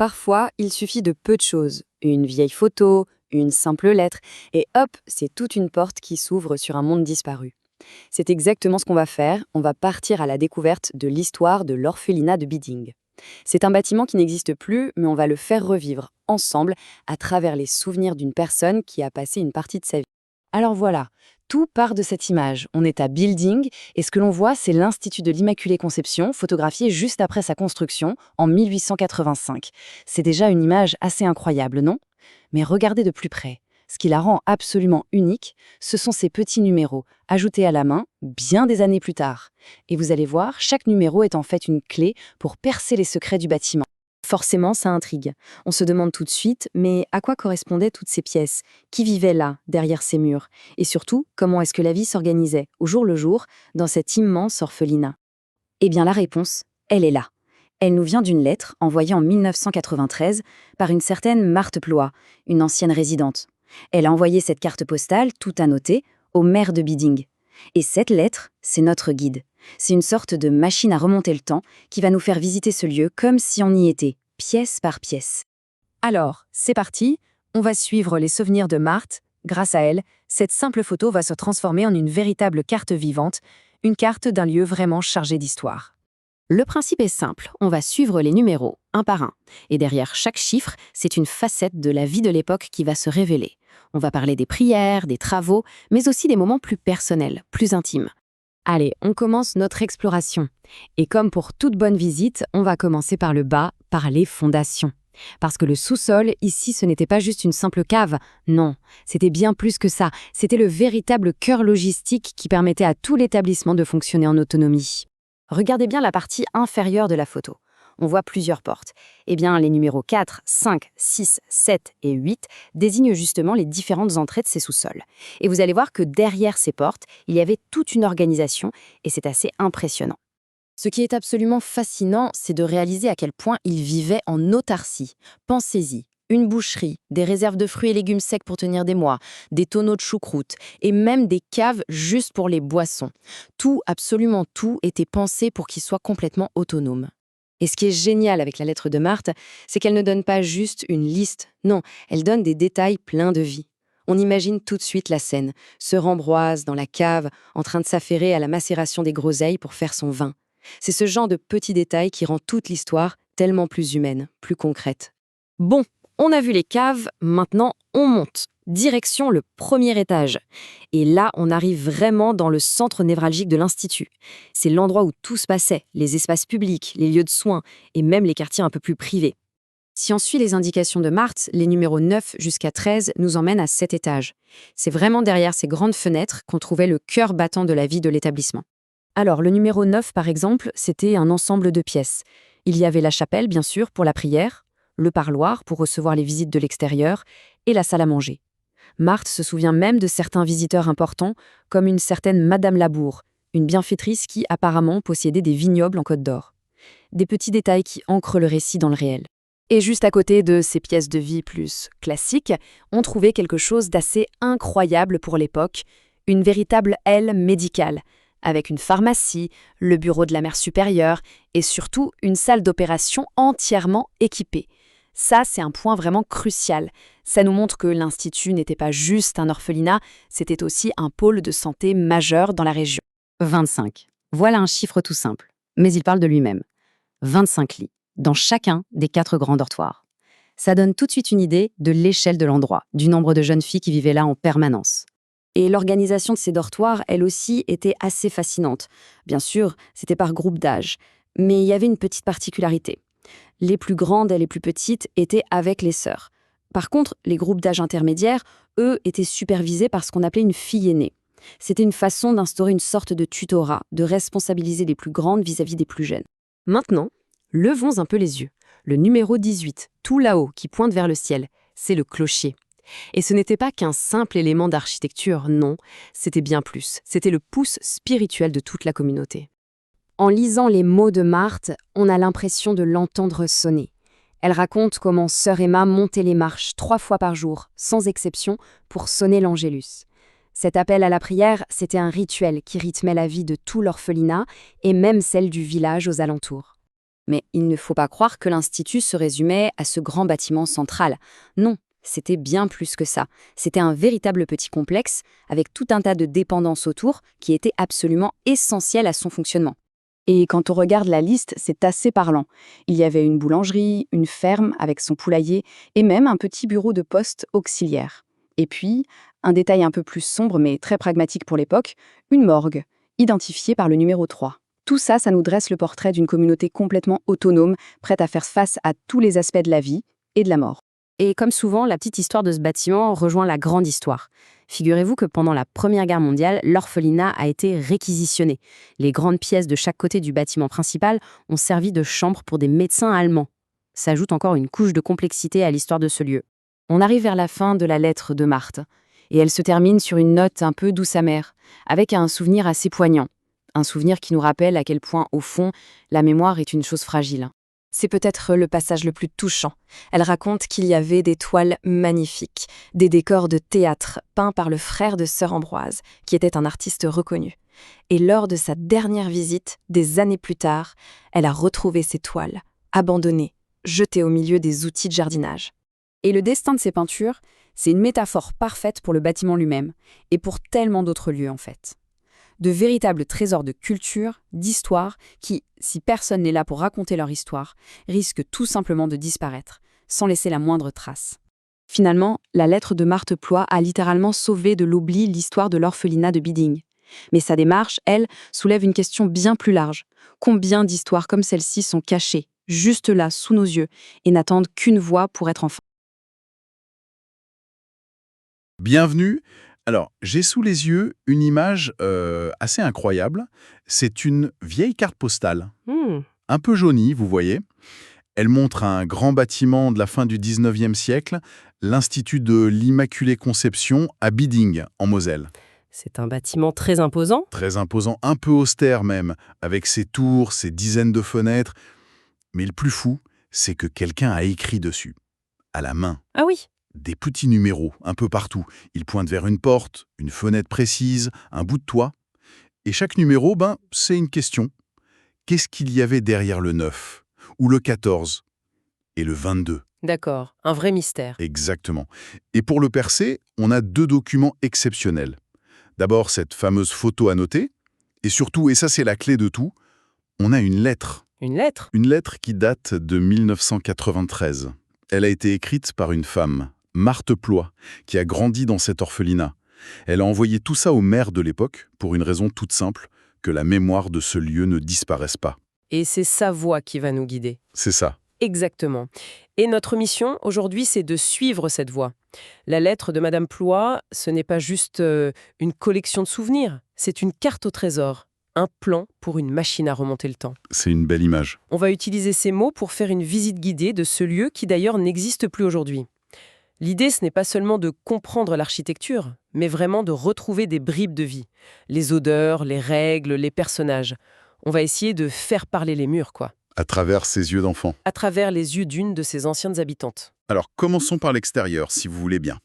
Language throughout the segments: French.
Parfois, il suffit de peu de choses. Une vieille photo, une simple lettre, et hop, c'est toute une porte qui s'ouvre sur un monde disparu. C'est exactement ce qu'on va faire, on va partir à la découverte de l'histoire de l'orphelinat de Biding. C'est un bâtiment qui n'existe plus, mais on va le faire revivre, ensemble, à travers les souvenirs d'une personne qui a passé une partie de sa vie. Alors voilà, tout part de cette image. On est à Building, et ce que l'on voit, c'est l'Institut de l'Immaculée Conception, photographié juste après sa construction, en 1885. C'est déjà une image assez incroyable, non? Mais regardez de plus près. Ce qui la rend absolument unique, ce sont ces petits numéros, ajoutés à la main, bien des années plus tard. Et vous allez voir, chaque numéro est en fait une clé pour percer les secrets du bâtiment. Forcément, ça intrigue. On se demande tout de suite, mais à quoi correspondaient toutes ces pièces? Qui vivait là, derrière ces murs? Et surtout, comment est-ce que la vie s'organisait, au jour le jour, dans cet immense orphelinat? Eh bien, la réponse, elle est là. Elle nous vient d'une lettre envoyée en 1993 par une certaine Marthe Ploix, une ancienne résidente. Elle a envoyé cette carte postale, tout annoté, au maire de Biding. Et cette lettre, c'est notre guide. C'est une sorte de machine à remonter le temps qui va nous faire visiter ce lieu comme si on y était, pièce par pièce. Alors, c'est parti, on va suivre les souvenirs de Marthe. Grâce à elle, cette simple photo va se transformer en une véritable carte vivante, une carte d'un lieu vraiment chargé d'histoire. Le principe est simple, on va suivre les numéros, un par un. Et derrière chaque chiffre, c'est une facette de la vie de l'époque qui va se révéler. On va parler des prières, des travaux, mais aussi des moments plus personnels, plus intimes. Allez, on commence notre exploration. Et comme pour toute bonne visite, on va commencer par le bas, par les fondations. Parce que le sous-sol, ici, ce n'était pas juste une simple cave. Non, c'était bien plus que ça. C'était le véritable cœur logistique qui permettait à tout l'établissement de fonctionner en autonomie. Regardez bien la partie inférieure de la photo. On voit plusieurs portes. Eh bien, les numéros 4, 5, 6, 7 et 8 désignent justement les différentes entrées de ces sous-sols. Et vous allez voir que derrière ces portes, il y avait toute une organisation et c'est assez impressionnant. Ce qui est absolument fascinant, c'est de réaliser à quel point ils vivaient en autarcie. Pensez-y. Une boucherie, des réserves de fruits et légumes secs pour tenir des mois, des tonneaux de choucroute et même des caves juste pour les boissons. Tout, absolument tout, était pensé pour qu'ils soient complètement autonomes. Et ce qui est génial avec la lettre de Marthe, c'est qu'elle ne donne pas juste une liste, non, elle donne des détails pleins de vie. On imagine tout de suite la scène, sœur Ambroise dans la cave, en train de s'affairer à la macération des groseilles pour faire son vin. C'est ce genre de petits détails qui rend toute l'histoire tellement plus humaine, plus concrète. Bon, on a vu les caves, maintenant on monte. Direction le premier étage. Et là, on arrive vraiment dans le centre névralgique de l'Institut. C'est l'endroit où tout se passait, les espaces publics, les lieux de soins et même les quartiers un peu plus privés. Si on suit les indications de Marthe, les numéros 9 jusqu'à 13 nous emmènent à cet étage. C'est vraiment derrière ces grandes fenêtres qu'on trouvait le cœur battant de la vie de l'établissement. Alors, le numéro 9, par exemple, c'était un ensemble de pièces. Il y avait la chapelle, bien sûr, pour la prière, le parloir pour recevoir les visites de l'extérieur et la salle à manger. Marthe se souvient même de certains visiteurs importants, comme une certaine Madame Labour, une bienfaitrice qui, apparemment, possédait des vignobles en Côte d'Or. Des petits détails qui ancrent le récit dans le réel. Et juste à côté de ces pièces de vie plus classiques, on trouvait quelque chose d'assez incroyable pour l'époque, une véritable aile médicale, avec une pharmacie, le bureau de la mère supérieure et surtout une salle d'opération entièrement équipée. Ça, c'est un point vraiment crucial. Ça nous montre que l'Institut n'était pas juste un orphelinat, c'était aussi un pôle de santé majeur dans la région. 25. Voilà un chiffre tout simple, mais il parle de lui-même. 25 lits, dans chacun des 4 grands dortoirs. Ça donne tout de suite une idée de l'échelle de l'endroit, du nombre de jeunes filles qui vivaient là en permanence. Et l'organisation de ces dortoirs, elle aussi, était assez fascinante. Bien sûr, c'était par groupe d'âge, mais il y avait une petite particularité. Les plus grandes et les plus petites étaient avec les sœurs. Par contre, les groupes d'âge intermédiaires, eux, étaient supervisés par ce qu'on appelait une fille aînée. C'était une façon d'instaurer une sorte de tutorat, de responsabiliser les plus grandes vis-à-vis des plus jeunes. Maintenant, levons un peu les yeux. Le numéro 18, tout là-haut, qui pointe vers le ciel, c'est le clocher. Et ce n'était pas qu'un simple élément d'architecture, non, c'était bien plus. C'était le pouce spirituel de toute la communauté. En lisant les mots de Marthe, on a l'impression de l'entendre sonner. Elle raconte comment sœur Emma montait les marches 3 fois par jour, sans exception, pour sonner l'Angélus. Cet appel à la prière, c'était un rituel qui rythmait la vie de tout l'orphelinat et même celle du village aux alentours. Mais il ne faut pas croire que l'Institut se résumait à ce grand bâtiment central. Non, c'était bien plus que ça. C'était un véritable petit complexe, avec tout un tas de dépendances autour, qui étaient absolument essentielles à son fonctionnement. Et quand on regarde la liste, c'est assez parlant. Il y avait une boulangerie, une ferme avec son poulailler, et même un petit bureau de poste auxiliaire. Et puis, un détail un peu plus sombre mais très pragmatique pour l'époque, une morgue, identifiée par le numéro 3. Tout ça, ça nous dresse le portrait d'une communauté complètement autonome, prête à faire face à tous les aspects de la vie et de la mort. Et comme souvent, la petite histoire de ce bâtiment rejoint la grande histoire. Figurez-vous que pendant la Première Guerre mondiale, l'orphelinat a été réquisitionné. Les grandes pièces de chaque côté du bâtiment principal ont servi de chambre pour des médecins allemands. Ça ajoute encore une couche de complexité à l'histoire de ce lieu. On arrive vers la fin de la lettre de Marthe, et elle se termine sur une note un peu douce amère, avec un souvenir assez poignant. Un souvenir qui nous rappelle à quel point, au fond, la mémoire est une chose fragile. C'est peut-être le passage le plus touchant. Elle raconte qu'il y avait des toiles magnifiques, des décors de théâtre peints par le frère de sœur Ambroise, qui était un artiste reconnu. Et lors de sa dernière visite, des années plus tard, elle a retrouvé ces toiles, abandonnées, jetées au milieu des outils de jardinage. Et le destin de ces peintures, c'est une métaphore parfaite pour le bâtiment lui-même, et pour tellement d'autres lieux en fait. De véritables trésors de culture, d'histoire, qui, si personne n'est là pour raconter leur histoire, risquent tout simplement de disparaître, sans laisser la moindre trace. Finalement, la lettre de Marthe Ploy a littéralement sauvé de l'oubli l'histoire de l'orphelinat de Biding. Mais sa démarche, elle, soulève une question bien plus large. Combien d'histoires comme celle-ci sont cachées, juste là, sous nos yeux, et n'attendent qu'une voix pour être enfin... Bienvenue. Alors, j'ai sous les yeux une image assez incroyable. C'est une vieille carte postale, un peu jaunie, vous voyez. Elle montre un grand bâtiment de la fin du 19e siècle, l'Institut de l'Immaculée Conception à Biding, en Moselle. C'est un bâtiment très imposant. Très imposant, un peu austère même, avec ses tours, ses dizaines de fenêtres. Mais le plus fou, c'est que quelqu'un a écrit dessus, à la main. Ah oui, Des petits numéros, un peu partout. Ils pointent vers une porte, une fenêtre précise, un bout de toit. Et chaque numéro, c'est une question. Qu'est-ce qu'il y avait derrière le 9 ou le 14 et le 22? d'accord, un vrai mystère. Exactement. Et pour le percer, on a deux documents exceptionnels. D'abord, cette fameuse photo annotée. Et surtout, et ça c'est la clé de tout, on a une lettre. Une lettre? Une lettre qui date de 1993. Elle a été écrite par une femme, Marthe Ploy, qui a grandi dans cet orphelinat. Elle a envoyé tout ça au maire de l'époque pour une raison toute simple, que la mémoire de ce lieu ne disparaisse pas. Et c'est sa voix qui va nous guider. C'est ça. Exactement. Et notre mission, aujourd'hui, c'est de suivre cette voie. La lettre de Madame Ploy, ce n'est pas juste une collection de souvenirs, c'est une carte au trésor, un plan pour une machine à remonter le temps. C'est une belle image. On va utiliser ces mots pour faire une visite guidée de ce lieu qui d'ailleurs n'existe plus aujourd'hui. L'idée, ce n'est pas seulement de comprendre l'architecture, mais vraiment de retrouver des bribes de vie. Les odeurs, les règles, les personnages. On va essayer de faire parler les murs, quoi. À travers ses yeux d'enfant. À travers les yeux d'une de ces anciennes habitantes. Alors, commençons par l'extérieur, si vous voulez bien.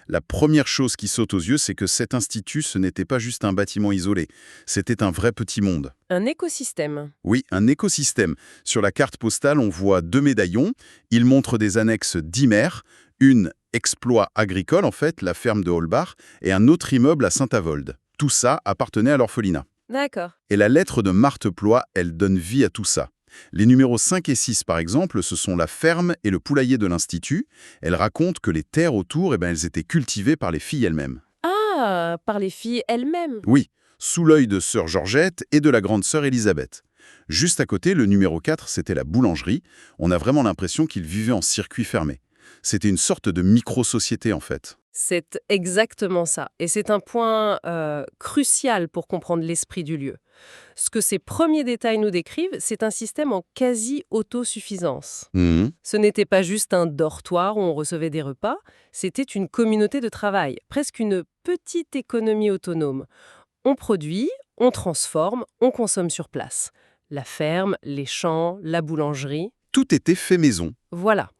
La première chose qui saute aux yeux, c'est que cet institut, ce n'était pas juste un bâtiment isolé. C'était un vrai petit monde. Un écosystème. Oui, un écosystème. Sur la carte postale, on voit deux médaillons. Ils montrent des annexes d'Imer, une exploit agricole, en fait, la ferme de Holbach, et un autre immeuble à Saint-Avold. Tout ça appartenait à l'orphelinat. D'accord. Et la lettre de Marthe Ploy, elle donne vie à tout ça. Les numéros 5 et 6, par exemple, ce sont la ferme et le poulailler de l'Institut. Elle raconte que les terres autour, elles étaient cultivées par les filles elles-mêmes. Ah, par les filles elles-mêmes. Oui, sous l'œil de sœur Georgette et de la grande sœur Élisabeth. Juste à côté, le numéro 4, c'était la boulangerie. On a vraiment l'impression qu'ils vivaient en circuit fermé. C'était une sorte de micro-société, en fait. C'est exactement ça. Et c'est un point crucial pour comprendre l'esprit du lieu. Ce que ces premiers détails nous décrivent, c'est un système en quasi-autosuffisance. Ce n'était pas juste un dortoir où on recevait des repas, c'était une communauté de travail, presque une petite économie autonome. On produit, on transforme, on consomme sur place. La ferme, les champs, la boulangerie. Tout était fait maison. Voilà.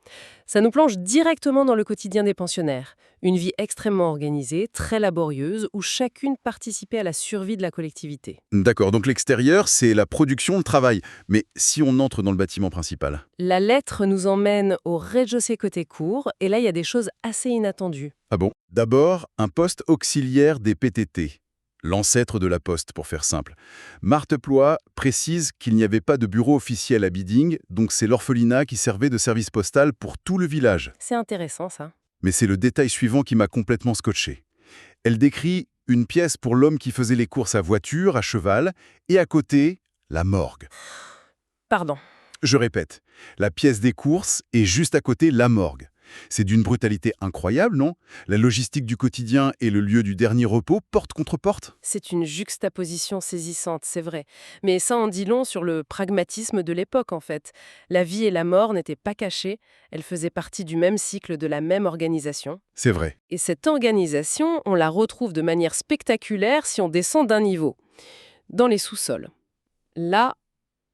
Ça nous plonge directement dans le quotidien des pensionnaires. Une vie extrêmement organisée, très laborieuse, où chacune participait à la survie de la collectivité. D'accord, donc l'extérieur, c'est la production, le travail. Mais si on entre dans le bâtiment principal? La lettre nous emmène au rez-de-chaussée côté cour, et là, il y a des choses assez inattendues. Ah bon? D'abord, un poste auxiliaire des PTT. L'ancêtre de la Poste, pour faire simple. Marthe Ploy précise qu'il n'y avait pas de bureau officiel à Biding, donc c'est l'orphelinat qui servait de service postal pour tout le village. C'est intéressant, ça. Mais c'est le détail suivant qui m'a complètement scotché. Elle décrit une pièce pour l'homme qui faisait les courses à voiture, à cheval, et à côté, la morgue. Pardon. Je répète, la pièce des courses et juste à côté, la morgue. C'est d'une brutalité incroyable, non? La logistique du quotidien et le lieu du dernier repos, porte contre porte? C'est une juxtaposition saisissante, c'est vrai. Mais ça en dit long sur le pragmatisme de l'époque, en fait. La vie et la mort n'étaient pas cachées, elles faisaient partie du même cycle, de la même organisation. C'est vrai. Et cette organisation, on la retrouve de manière spectaculaire si on descend d'un niveau. Dans les sous-sols. Là,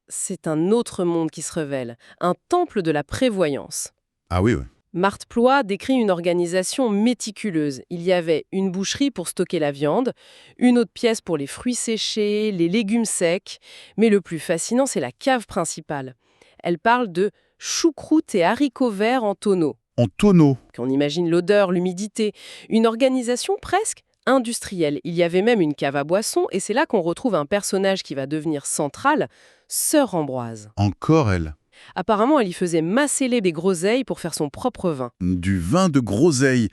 c'est un autre monde qui se révèle, un temple de la prévoyance. Ah oui, oui. Marthe Ploy décrit une organisation méticuleuse. Il y avait une boucherie pour stocker la viande, une autre pièce pour les fruits séchés, les légumes secs, mais le plus fascinant, c'est la cave principale. Elle parle de choucroute et haricots verts en tonneaux. En tonneau. On imagine l'odeur, l'humidité, une organisation presque industrielle. Il y avait même une cave à boissons, et c'est là qu'on retrouve un personnage qui va devenir central, Sœur Ambroise. Encore elle. Apparemment, elle y faisait macéler des groseilles pour faire son propre vin. Du vin de groseille.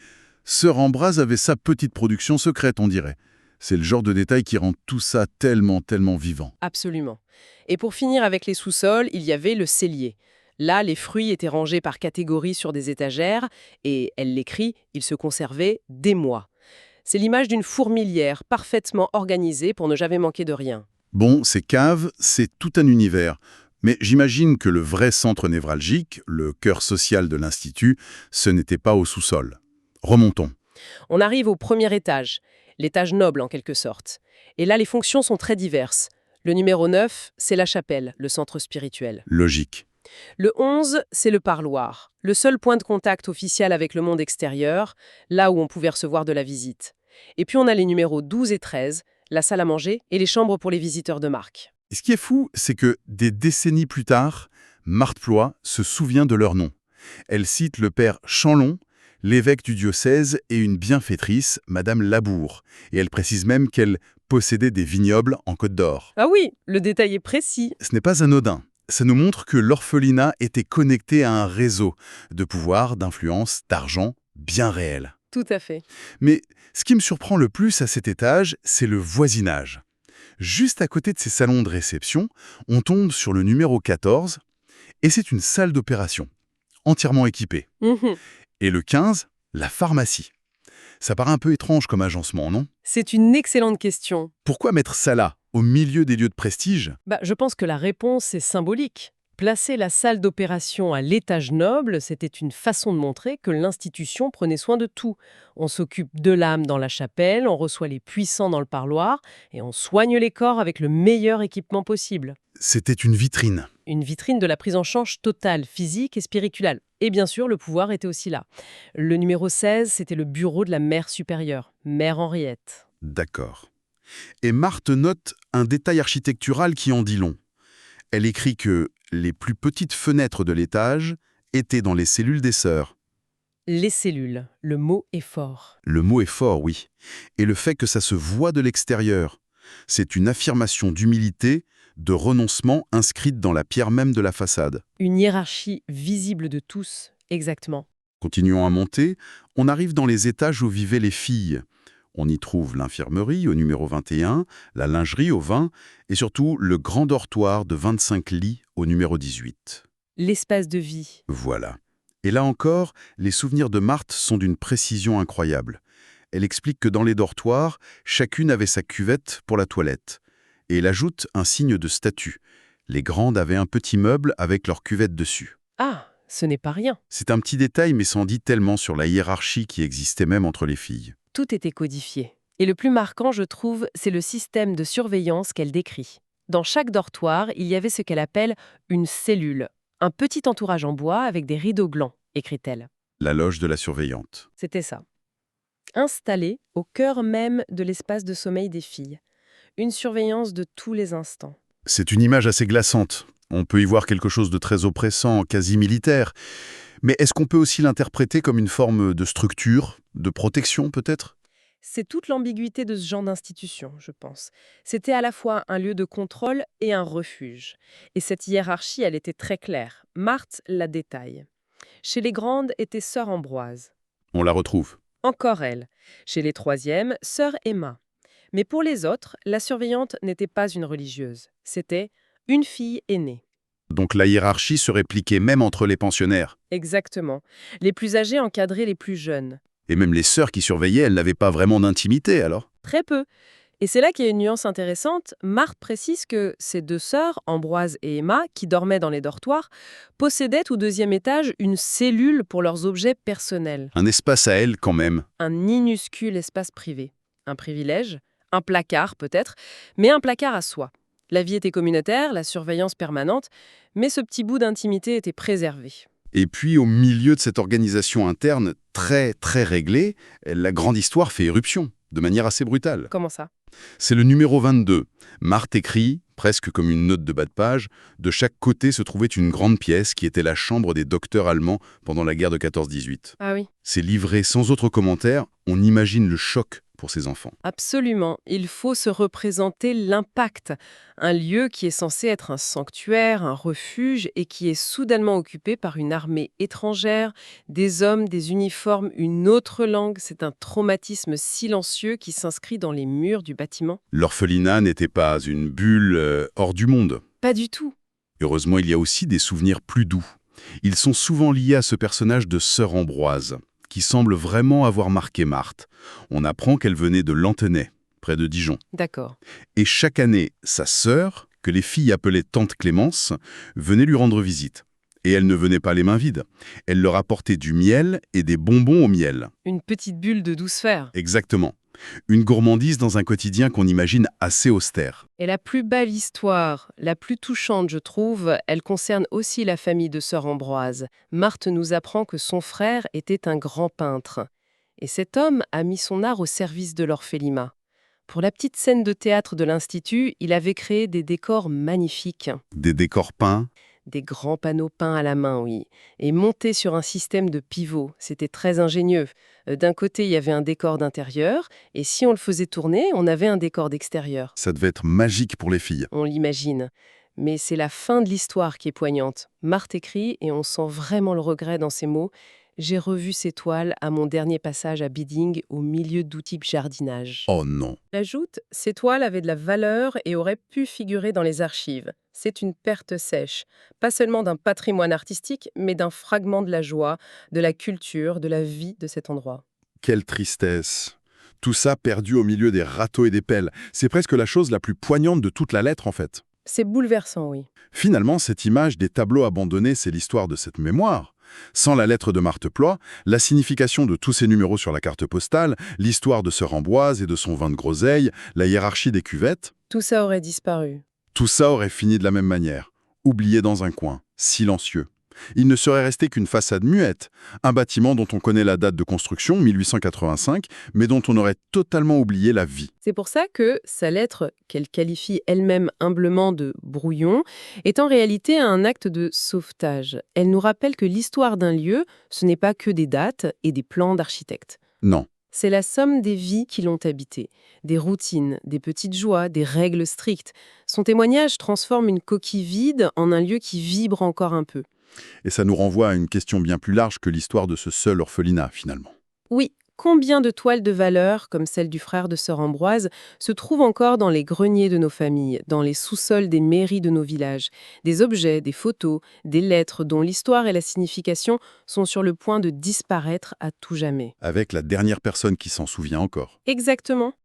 Sœur Ambroise avait sa petite production secrète, on dirait. C'est le genre de détail qui rend tout ça tellement, tellement vivant. Absolument. Et pour finir avec les sous-sols, il y avait le cellier. Là, les fruits étaient rangés par catégorie sur des étagères, et elle l'écrit, ils se conservaient des mois. C'est l'image d'une fourmilière parfaitement organisée pour ne jamais manquer de rien. Bon, ces caves, c'est tout un univers. Mais j'imagine que le vrai centre névralgique, le cœur social de l'Institut, ce n'était pas au sous-sol. Remontons. On arrive au premier étage, l'étage noble en quelque sorte. Et là, les fonctions sont très diverses. Le numéro 9, c'est la chapelle, le centre spirituel. Logique. Le 11, c'est le parloir, le seul point de contact officiel avec le monde extérieur, là où on pouvait recevoir de la visite. Et puis on a les numéros 12 et 13, la salle à manger et les chambres pour les visiteurs de marque. Et ce qui est fou, c'est que des décennies plus tard, Marthe Ploy se souvient de leur nom. Elle cite le père Chanlon, l'évêque du diocèse et une bienfaitrice, Madame Labour. Et elle précise même qu'elle possédait des vignobles en Côte d'Or. Ah oui, le détail est précis. Ce n'est pas anodin. Ça nous montre que l'orphelinat était connecté à un réseau de pouvoir, d'influence, d'argent bien réel. Tout à fait. Mais ce qui me surprend le plus à cet étage, c'est le voisinage. Juste à côté de ces salons de réception, on tombe sur le numéro 14, et c'est une salle d'opération, entièrement équipée. Et le 15, la pharmacie. Ça paraît un peu étrange comme agencement, non? C'est une excellente question. Pourquoi mettre ça là, au milieu des lieux de prestige? Je pense que la réponse est symbolique. Placer la salle d'opération à l'étage noble, c'était une façon de montrer que l'institution prenait soin de tout. On s'occupe de l'âme dans la chapelle, on reçoit les puissants dans le parloir, et on soigne les corps avec le meilleur équipement possible. C'était une vitrine. Une vitrine de la prise en charge totale, physique et spirituelle. Et bien sûr, le pouvoir était aussi là. Le numéro 16, c'était le bureau de la mère supérieure, Mère Henriette. D'accord. Et Marthe note un détail architectural qui en dit long. Elle écrit que les plus petites fenêtres de l'étage étaient dans les cellules des sœurs. Les cellules, le mot est fort. Le mot est fort, oui. Et le fait que ça se voit de l'extérieur, c'est une affirmation d'humilité, de renoncement inscrite dans la pierre même de la façade. Une hiérarchie visible de tous, exactement. Continuons à monter, on arrive dans les étages où vivaient les filles. On y trouve l'infirmerie au numéro 21, la lingerie au 20 et surtout le grand dortoir de 25 lits au numéro 18. L'espace de vie. Voilà. Et là encore, les souvenirs de Marthe sont d'une précision incroyable. Elle explique que dans les dortoirs, chacune avait sa cuvette pour la toilette. Et elle ajoute un signe de statut. Les grandes avaient un petit meuble avec leur cuvette dessus. Ah, ce n'est pas rien. C'est un petit détail, mais ça en dit tellement sur la hiérarchie qui existait même entre les filles. Tout était codifié. Et le plus marquant, je trouve, c'est le système de surveillance qu'elle décrit. Dans chaque dortoir, il y avait ce qu'elle appelle une cellule, un petit entourage en bois avec des rideaux glands. écrit-elle. La loge de la surveillante. C'était ça. Installée au cœur même de l'espace de sommeil des filles. Une surveillance de tous les instants. C'est une image assez glaçante. On peut y voir quelque chose de très oppressant, quasi militaire. Mais est-ce qu'on peut aussi l'interpréter comme une forme de structure, de protection peut-être? C'est toute l'ambiguïté de ce genre d'institution, je pense. C'était à la fois un lieu de contrôle et un refuge. Et cette hiérarchie, elle était très claire. Marthe la détaille. Chez les grandes était sœur Ambroise. On la retrouve. Encore elle. Chez les troisièmes, sœur Emma. Mais pour les autres, la surveillante n'était pas une religieuse. C'était une fille aînée. Donc la hiérarchie se répliquait même entre les pensionnaires. Exactement. Les plus âgés encadraient les plus jeunes. Et même les sœurs qui surveillaient, elles n'avaient pas vraiment d'intimité alors. Très peu. Et c'est là qu'il y a une nuance intéressante. Marthe précise que ces deux sœurs, Ambroise et Emma, qui dormaient dans les dortoirs, possédaient au deuxième étage une cellule pour leurs objets personnels. Un espace à elles quand même. Un minuscule espace privé. Un privilège, un placard peut-être, mais un placard à soi. La vie était communautaire, la surveillance permanente, mais ce petit bout d'intimité était préservé. Et puis au milieu de cette organisation interne très très réglée, la grande histoire fait éruption, de manière assez brutale. Comment ça ? C'est le numéro 22. Marthe écrit, presque comme une note de bas de page, de chaque côté se trouvait une grande pièce qui était la chambre des docteurs allemands pendant la guerre de 14-18. Ah oui. C'est livré sans autre commentaire, on imagine le choc pour ces enfants. Absolument. Il faut se représenter l'impact. Un lieu qui est censé être un sanctuaire, un refuge, et qui est soudainement occupé par une armée étrangère, des hommes, des uniformes, une autre langue. C'est un traumatisme silencieux qui s'inscrit dans les murs du bâtiment. L'orphelinat n'était pas une bulle hors du monde. Pas du tout. Heureusement, il y a aussi des souvenirs plus doux. Ils sont souvent liés à ce personnage de sœur Ambroise, qui semble vraiment avoir marqué Marthe. On apprend qu'elle venait de Lantenay, près de Dijon. D'accord. Et chaque année, sa sœur, que les filles appelaient Tante Clémence, venait lui rendre visite. Et elle ne venait pas les mains vides. Elle leur apportait du miel et des bonbons au miel. Une petite bulle de douce sphère. Exactement. Une gourmandise dans un quotidien qu'on imagine assez austère. Et la plus belle histoire, la plus touchante, je trouve, elle concerne aussi la famille de sœur Ambroise. Marthe nous apprend que son frère était un grand peintre. Et cet homme a mis son art au service de l'orphelinat. Pour la petite scène de théâtre de l'Institut, il avait créé des décors magnifiques. Des décors peints. Des grands panneaux peints à la main, oui, et montés sur un système de pivots. C'était très ingénieux. D'un côté, il y avait un décor d'intérieur, et si on le faisait tourner, on avait un décor d'extérieur. Ça devait être magique pour les filles. On l'imagine. Mais c'est la fin de l'histoire qui est poignante. Marthe écrit, et on sent vraiment le regret dans ses mots. J'ai revu ces toiles à mon dernier passage à Biding, au milieu d'outils de jardinage. Oh non. Elle ajoute, ces toiles avaient de la valeur et auraient pu figurer dans les archives. C'est une perte sèche, pas seulement d'un patrimoine artistique, mais d'un fragment de la joie, de la culture, de la vie de cet endroit. Quelle tristesse. Tout ça perdu au milieu des râteaux et des pelles. C'est presque la chose la plus poignante de toute la lettre en fait. C'est bouleversant, oui. Finalement, cette image des tableaux abandonnés, c'est l'histoire de cette mémoire. Sans la lettre de Marthe Ploy, la signification de tous ces numéros sur la carte postale, l'histoire de sœur Ambroise et de son vin de groseille, la hiérarchie des cuvettes, Tout ça aurait disparu. tout ça aurait fini de la même manière, oublié dans un coin, silencieux. Il ne serait resté qu'une façade muette, un bâtiment dont on connaît la date de construction, 1885, mais dont on aurait totalement oublié la vie. C'est pour ça que sa lettre, qu'elle qualifie elle-même humblement de brouillon, est en réalité un acte de sauvetage. Elle nous rappelle que l'histoire d'un lieu, ce n'est pas que des dates et des plans d'architectes. Non. C'est la somme des vies qui l'ont habité, des routines, des petites joies, des règles strictes. Son témoignage transforme une coquille vide en un lieu qui vibre encore un peu. Et ça nous renvoie à une question bien plus large que l'histoire de ce seul orphelinat, finalement. Oui, combien de toiles de valeur, comme celle du frère de sœur Ambroise, se trouvent encore dans les greniers de nos familles, dans les sous-sols des mairies de nos villages? Des objets, des photos, des lettres dont l'histoire et la signification sont sur le point de disparaître à tout jamais. Avec la dernière personne qui s'en souvient encore. Exactement.